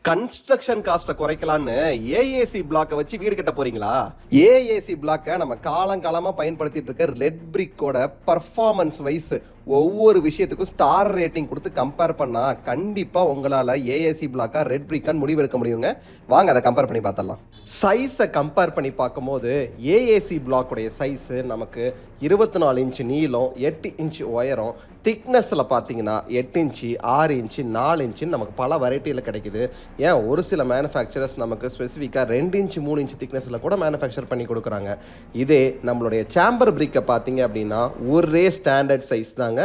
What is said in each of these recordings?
Construction காஸ்ட்டை குறைக்கலான்னு AAC பிளாக்கை வச்சு வீடு கட்ட போறீங்களா? ஏஏசி பிளாக்கை நம்ம காலங்காலமா பயன்படுத்திட்டு இருக்க ரெட் பிரிக்கோட பர்ஃபார்மன்ஸ் வைஸ் ஒவ்வொரு விஷயத்துக்கும் ஸ்டார் ரேட்டிங் கொடுத்து கம்பேர் பண்ணா கண்டிப்பா உங்களால ஏஏசி பிளாக்கா ரெட் பிரிக்கான்னு முடிவெடுக்க முடியுங்க. வாங்க அதை கம்பேர் பண்ணி பார்த்தலாம். சைஸை கம்பேர் பண்ணி பார்க்கும்போது ஏஏசி பிளாக்குடைய சைஸ் நமக்கு 24 இன்ச் நீளம், 8 இன்ச் உயரம், திக்னஸ்ல பார்த்தீங்கன்னா 8 இன்ச்சு, 6 இன்ச்சு, 4 இன்ச்சுன்னு நமக்கு பல வெரைட்டியில் கிடைக்குது. ஏன் ஒரு சில மேனுஃபேக்சரர்ஸ் நமக்கு ஸ்பெசிஃபிக்காக 2 இன்ச்சு 3 இன்ச்சு திக்னஸில் கூட மேனுஃபேக்சர் பண்ணி கொடுக்குறாங்க. இதே நம்மளுடைய சேம்பர் பிரிக்கை பார்த்தீங்க அப்படின்னா ஒரே ஸ்டாண்டர்ட் சைஸ் தாங்க,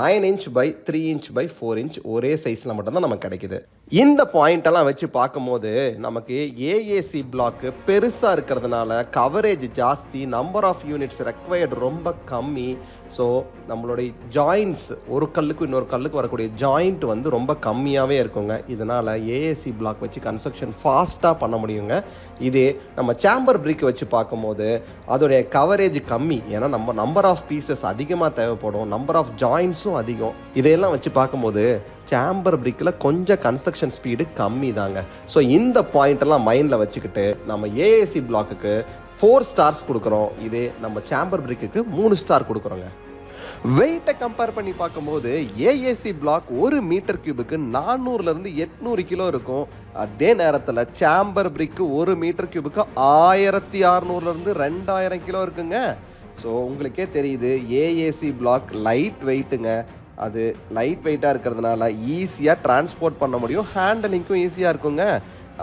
9 inch by 3 inch by 4 inch ஒரே சைஸில் மட்டும்தான் நமக்கு கிடைக்குது. இந்த பாயிண்ட் எல்லாம் வச்சு பார்க்கும்போது நமக்கு ஏஏசி பிளாக் பெருசா இருக்கிறதுனால கவரேஜ் ஜாஸ்தி, நம்பர் ஆஃப் யூனிட்ஸ் ரெக்வயர்டு ரொம்ப கம்மி. ஸோ நம்மளுடைய ஜாயிண்ட்ஸ், ஒரு கல்லுக்கு இன்னொரு கல்லுக்கு வரக்கூடிய ஜாயிண்ட் வந்து ரொம்ப கம்மியாகவே இருக்குங்க. இதனால ஏஏசி பிளாக் வச்சு கன்ஸ்ட்ரக்ஷன் ஃபாஸ்ட்டாக பண்ண முடியுங்க. இதே நம்ம சேம்பர் பிரிக் வச்சு பார்க்கும்போது அதோடைய கவரேஜ் கம்மி, ஏன்னா நம்ம நம்பர் ஆஃப் பீசஸ் அதிகமாக தேவைப்படும், நம்பர் ஆஃப் ஜாயிண்ட்ஸும் அதிகம். இதையெல்லாம் வச்சு பார்க்கும்போது சேம்பர் பிரிக்கில் கொஞ்சம் கன்ஸ்ட்ரக்ஷன் ஸ்பீடு கம்மி தாங்க. ஸோ இந்த பாயிண்ட் எல்லாம் மைண்டில் வச்சுக்கிட்டு நம்ம ஏஏசி பிளாக்குக்கு 4 ஸ்டார்ஸ் கொடுக்குறோம். இதே நம்ம சேம்பர் பிரிக்கு 3 ஸ்டார் கொடுக்குறோங்க. வெயிட்டை கம்பேர் பண்ணி பார்க்கும்போது ஏஏசி பிளாக் 1 மீட்டர் கியூபுக்கு 400 இருந்து 800 கிலோ இருக்கும். அதே நேரத்தில் சேம்பர் பிரிக்கு 1 மீட்டர் கியூபுக்கு 1600 இருந்து 2000 கிலோ இருக்குங்க. ஸோ உங்களுக்கே தெரியுது ஏஏசி பிளாக் லைட் வெயிட்டுங்க. அது லைட் வெயிட்டாக இருக்கிறதுனால ஈஸியாக டிரான்ஸ்போர்ட் பண்ண முடியும், ஹேண்டலிங்க்கும் ஈஸியாக இருக்குங்க.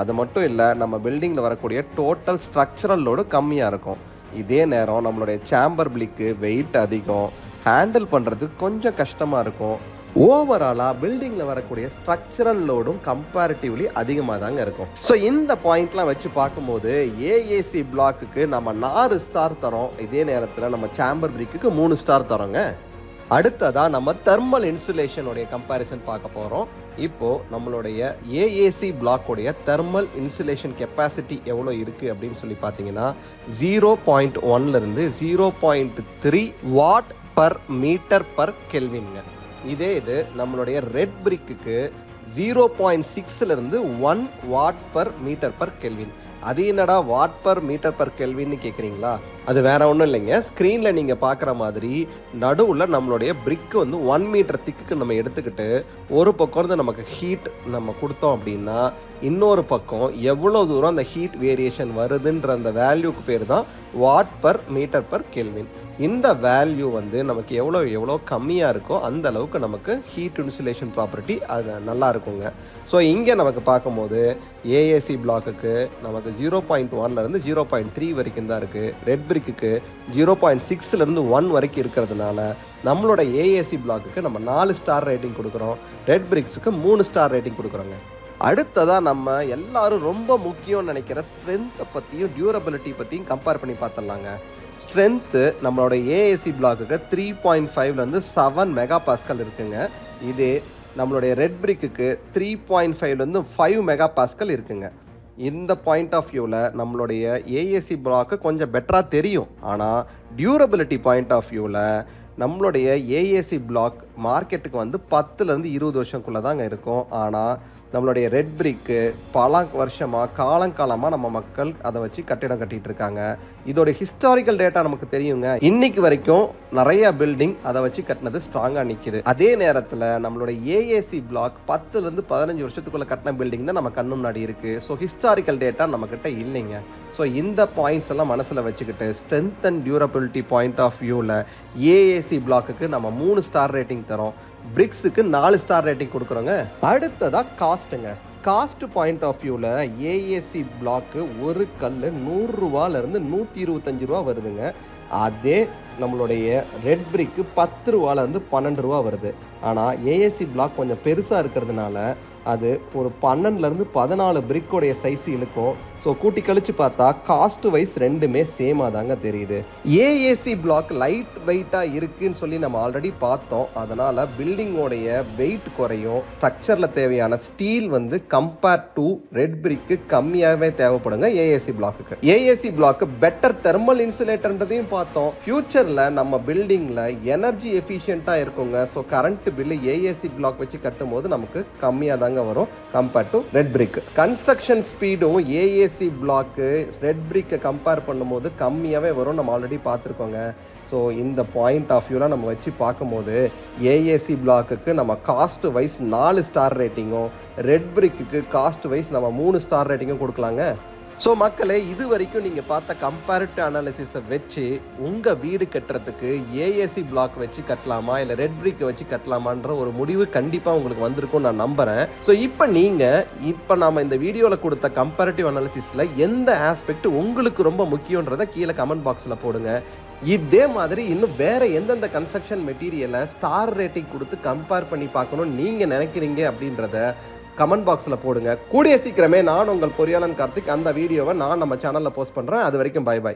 அது மட்டும் இல்லை, நம்ம பில்டிங்கில் வரக்கூடிய டோட்டல் ஸ்ட்ரக்சரல் லோடு கம்மியாக இருக்கும். இதே நேரம் நம்மளுடைய சேம்பர் பிளிக்கு வெயிட் அதிகம், ஹேண்டில் பண்ணுறதுக்கு கொஞ்சம் கஷ்டமாக இருக்கும். ஓவராலாக பில்டிங்கில் வரக்கூடிய ஸ்ட்ரக்சரல் லோடும் கம்பேரிட்டிவ்லி அதிகமாக தாங்க இருக்கும். ஸோ இந்த பாயிண்ட்லாம் வச்சு பார்க்கும்போது ஏஏசி பிளாக்குக்கு நம்ம 4 ஸ்டார் தரோம். இதே நேரத்தில் நம்ம சேம்பர் பிளிக்கு 3 ஸ்டார் தரோங்க. அடுத்ததா நம்ம தெர்மல் இன்சுலேஷனுடைய கம்பேரிசன் பார்க்க போறோம். இப்போ நம்மளுடைய ஏஏசி பிளாக்குடைய தெர்மல் இன்சுலேஷன் கெப்பாசிட்டி எவ்வளோ இருக்கு அப்படின்னு சொல்லி பார்த்தீங்கன்னா 0.1 இருந்து 0.3 வாட் பர் மீட்டர் பர் கெல்வின்ங்க. இதே இது நம்மளுடைய ரெட் பிரிக்கு 0.6 இருந்து 1 watt per metre per kelvin. அது என்னடா வாட் பர் மீட்டர் பர் கெல்வின்னு கேட்குறீங்களா? அது வேற ஒன்றும் இல்லைங்க. ஸ்க்ரீனில் நீங்கள் பார்க்குற மாதிரி நடுவில் நம்மளுடைய பிரிக்கு வந்து 1 மீட்டர் திக்கு நம்ம எடுத்துக்கிட்டு ஒரு பக்கம் இருந்து நமக்கு ஹீட் நம்ம கொடுத்தோம் அப்படின்னா இன்னொரு பக்கம் எவ்வளோ தூரம் அந்த ஹீட் வேரியேஷன் வருதுன்ற அந்த வேல்யூக்கு பேர் தான் watt per metre per kelvin. இந்த வேல்யூ வந்து நமக்கு எவ்வளோ கம்மியாக இருக்கோ அந்த அளவுக்கு நமக்கு ஹீட் இன்சுலேஷன் ப்ராப்பர்ட்டி அது நல்லா இருக்குங்க. ஸோ இங்கே நமக்கு பார்க்கும்போது ஏஏசி பிளாக்குக்கு நமக்கு 0.1 இருந்து 0.3 வரைக்கும் தான் இருக்குது. ரெட் பிரிக்கு 0.6 இருந்து 1 வரைக்கும் இருக்கிறதுனால நம்மளோட ஏஏசி பிளாக்குக்கு நம்ம 4 ஸ்டார் ரேட்டிங் கொடுக்குறோம். ரெட் பிரிக்ஸுக்கு 3 ஸ்டார் ரேட்டிங் கொடுக்குறோங்க. அடுத்ததா நம்ம எல்லாரும் ரொம்ப முக்கியம்னு நினைக்கிற ஸ்ட்ரென்த்தை பற்றியும் டியூரபிலிட்டி பற்றியும் கம்பேர் பண்ணி பார்த்துடலாங்க. ஸ்ட்ரென்த்து நம்மளோட ஏஏசி பிளாக்குக்கு 3.5லேருந்து 7 மெகா பாஸ்கல் இருக்குங்க. இதே நம்மளுடைய ரெட் பிரிக்கு 3.5லேருந்து 5 மெகா பாஸ்கல் இருக்குங்க. இந்த பாயிண்ட் ஆஃப் வியூவில் நம்மளுடைய ஏஏசி பிளாக்கு கொஞ்சம் பெட்டராக தெரியும். ஆனால் டியூரபிலிட்டி பாயிண்ட் ஆஃப் வியூவில் நம்மளுடைய ஏஏசி பிளாக் மார்க்கெட்டுக்கு வந்து 10லேருந்து 20 வருஷம்குள்ளே தாங்க இருக்கும். ஆனால் நம்மளுடைய ரெட் பிரிக்கு பல வருஷமாக காலங்காலமாக நம்ம மக்கள் அதை வச்சு கட்டிடம் கட்டிட்டு இருக்காங்க. இதோட ஹிஸ்டாரிக்கல் டேட்டா நமக்கு தெரியுங்க. இன்னைக்கு வரைக்கும் நிறைய பில்டிங் அதை வச்சு கட்டினது ஸ்ட்ராங்காக நிற்குது. அதே நேரத்தில் நம்மளோட ஏஏசி பிளாக் 10லேருந்து 15 வருஷத்துக்குள்ள கட்டின பில்டிங் தான் நம்ம கண்ணு முன்னாடி இருக்கு. ஸோ ஹிஸ்டாரிக்கல் டேட்டா நம்மக்கிட்ட இல்லைங்க. ஸோ இந்த பாயிண்ட்ஸ் எல்லாம் மனசில் வச்சுக்கிட்டு strength and durability point of வியூவில் ஏஏசி பிளாக்குக்கு நம்ம 3 ஸ்டார் ரேட்டிங் தரோம். பிரிக்ஸுக்கு 4 ஸ்டார் ரேட்டிங் கொடுக்குறோங்க. அடுத்ததா காஸ்ட்டுங்க. காஸ்ட் பாயிண்ட் ஆஃப் வியூவில் ஏஏசி பிளாக்கு ஒரு கல் 100 ரூபாயிலிருந்து 125 ரூபா வருதுங்க. அதே நம்மளுடைய ரெட் பிரிக்கு 10 ரூபாயிலிருந்து 12 ரூபா வருது. ஆனால் ஏஏசி பிளாக் கொஞ்சம் பெருசாக இருக்கிறதுனால அது ஒரு 12லேருந்து 14 பிரிக்கோடைய சைஸ் இழுக்கும். ஸோ கூட்டி கழிச்சு பார்த்தா காஸ்ட் வைஸ் ரெண்டுமே சேமாக தாங்க தெரியுது. ஏஏசி பிளாக் லைட் வெயிட்டாக இருக்குன்னு சொல்லி நம்ம ஆல்ரெடி பார்த்தோம். அதனால் பில்டிங்கோடைய வெயிட் குறையும். ஸ்ட்ரக்சரில் தேவையான ஸ்டீல் வந்து கம்பேர்ட் டு ரெட் பிரிக்கு கம்மியாகவே தேவைப்படுங்க ஏஏசி பிளாக்குக்கு. ஏஏசி பிளாக்கு பெட்டர் தெர்மல் இன்சுலேட்டர்ன்றதையும் பார்த்தோம். ஃபியூச்சரில் நம்ம பில்டிங்கில் எனர்ஜி எஃபிஷியண்ட்டாக இருக்குங்க. So current bill AAC block வச்சு கட்டும் போது நமக்கு கம்மியாக தாங்க மடங்கு வரும் compared to red brick. Construction ஸ்பீடும் ஏஏசி பிளாக்கு ரெட் பிரிக்கை கம்பேர் பண்ணும்போது கம்மியாகவே வரும். நம்ம ஆல்ரெடி பார்த்துருக்கோங்க. ஸோ இந்த பாயிண்ட் ஆஃப் வியூலாம் நம்ம வச்சு பார்க்கும்போது ஏஏசி பிளாக்குக்கு நம்ம காஸ்ட் வைஸ் 4 ஸ்டார் ரேட்டிங்கும், ரெட் பிரிக்கு காஸ்ட் வைஸ் நம்ம 3 ஸ்டார் ரேட்டிங்கும் கொடுக்கலாங்க. ஸோ மக்களே, இது வரைக்கும் நீங்கள் பார்த்த கம்பேரிட்டிவ் அனாலிசிஸை வச்சு உங்கள் வீடு கட்டுறதுக்கு ஏஏசி பிளாக் வச்சு கட்டலாமா இல்லை ரெட் பிரிக் வச்சு கட்டலாமான்ற ஒரு முடிவு கண்டிப்பாக உங்களுக்கு வந்திருக்கும் நான் நம்புகிறேன். ஸோ இப்போ நாம இந்த வீடியோவில் கொடுத்த கம்பேரிட்டிவ் அனாலிசிஸில் எந்த ஆஸ்பெக்ட் உங்களுக்கு ரொம்ப முக்கியன்றதை கீழே கமெண்ட் பாக்ஸில் போடுங்க. இதே மாதிரி இன்னும் வேற எந்தெந்த கன்ஸ்ட்ரக்ஷன் மெட்டீரியலை ஸ்டார் ரேட்டிங் கொடுத்து கம்பேர் பண்ணி பார்க்கணும்னு நீங்கள் நினைக்கிறீங்க அப்படின்றத கமெண்ட் பாக்ஸ்ல போடுங்க. கூடிய சீக்கிரமே நான் உங்கள் பொறியாளன் கார்த்திக் அந்த வீடியோவை நான் நம்ம சேனல்ல போஸ்ட் பண்றேன். அது வரைக்கும் பை பை.